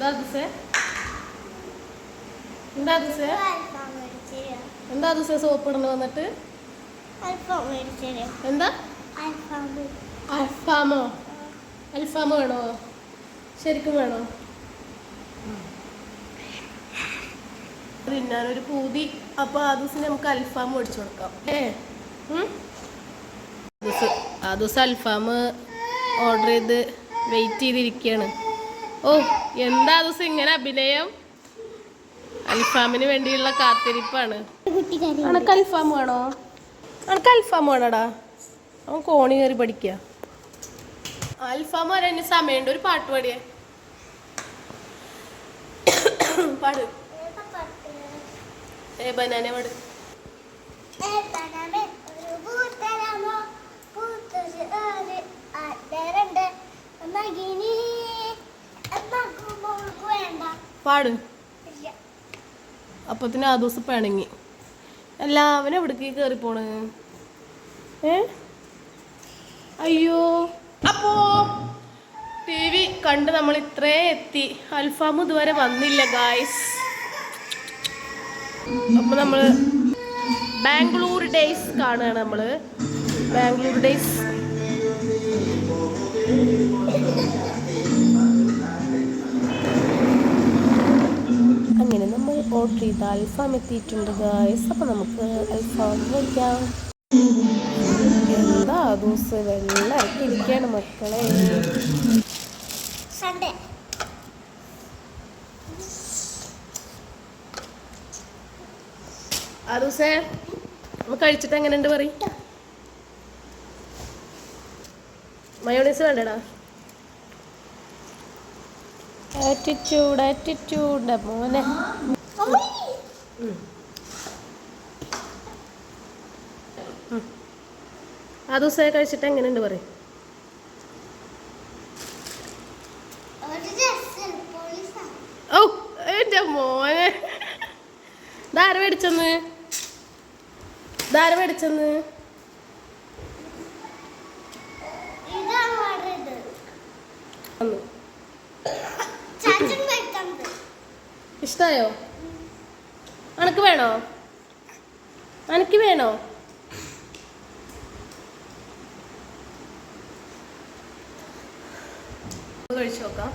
എന്താ ദിവസേ എന്താ ദിവസം സോപ്പ് ഇടണ വന്നിട്ട് എന്താ അൽഫാമോ അൽഫാമോ വേണോ ശരിക്കും വേണോ തിന്നാനൊരു പൂതി അപ്പൊ ആ ദിവസം നമുക്ക് അൽഫാം മേടിച്ചു കൊടുക്കാം ആ ദിവസം അൽഫാം ഓർഡർ ചെയ്ത് വെയിറ്റ് ചെയ്തിരിക്കുകയാണ് ഓ എന്താ ദിവസം ഇങ്ങനെ അഭിനയം അൽഫാമിന് വേണ്ടിയുള്ള കാത്തിരിപ്പാണ് അനക്ക് അൽഫാം വേണോ അനക്ക് അൽഫാം വേണോടാ അവൻ കോണി കയറി പഠിക്കുക അൽഫാം വരാൻ സമയമുണ്ട് ഒരു പാട്ട് പാടിയേ പാട് ബനാന പാട് പാട് അപ്പത്തിന് ആ ദിവസം പിണങ്ങി എല്ലാവരും എവിടേക്ക് കയറി പോണ് അയ്യോ അപ്പോ TV കണ്ട് നമ്മൾ ഇത്രേ എത്തി അൽഫാം ഇതുവരെ വന്നില്ല ഗായ്സ് അപ്പൊ നമ്മള് ബാംഗ്ലൂർ ഡേയ്സ് കാണുകയാണ് നമ്മള് ബാംഗ്ലൂർ ഡേയ്സ് അങ്ങനെ നമ്മൾ ഓർഡർ ചെയ്ത അൽഫാം എത്തിയിട്ടുണ്ട് ഗായ്സ് അപ്പൊ നമുക്ക് അൽഫാം കഴിക്കാം എന്താ ദിവസം വെള്ളം ഇരിക്കുകയാണ് മക്കളെ ആ ദിവസേ നമ്മൾ കഴിച്ചിട്ട് എങ്ങനെയുണ്ട് പറയും മയോണൈസ് വേണ്ടടാ ആറ്റിറ്റ്യൂഡ് മോനെ ആ ദിവസേ കഴിച്ചിട്ട് എങ്ങനെയുണ്ട് പറയും ഓ എൻ്റെ മോനെ ധാര മേടിച്ചെന്ന് ഇഷ്ടായോ അനക്ക് വേണോ കഴിച്ചു നോക്കാം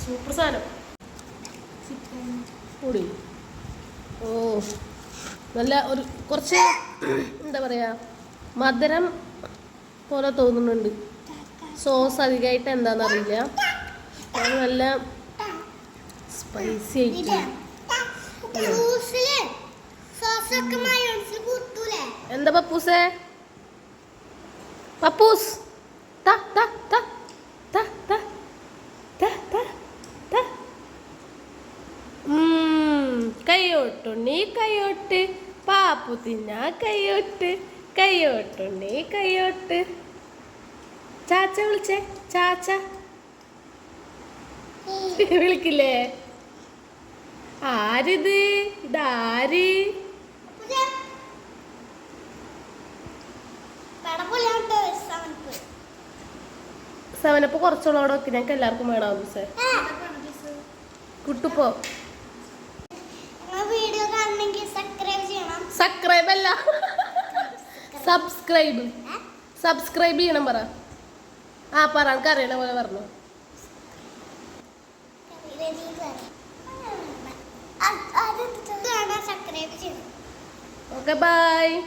സൂപ്പർ സാധനം പൊടി ഓ നല്ല ഒരു കുറച്ച് എന്താ പറയാ മധുരം പോലെ തോന്നുന്നുണ്ട് സോസ് അധികമായിട്ട് എന്താണെന്നറിയില്ല അത് നല്ല സ്പൈസി ആയിട്ട് എന്താ പപ്പൂസേ പപ്പൂസ് കയ്യോട്ടുണ്ണി കയ്യോട്ട് പാപ്പു തിന്ന കയ്യോട്ടുണ്ണി കയ്യോട്ട് ചാച്ച വിളിച്ചേ ചാച്ച വിളിക്കില്ലേ ആരിത് ഇതാര് സെവനപ്പ് കുറച്ചുള്ളവിടെ വെക്ക് ഞങ്ങൾക്ക് എല്ലാവർക്കും വേണം സാർ കുട്ടുപ്പോ സബ്സ്ക്രൈബ് അല്ല സബ്സ്ക്രൈബ് ചെയ്യണം പറ ആ പറ എനിക്ക് അറിയണ പോലെ പറഞ്ഞു ഓക്കെ ബൈ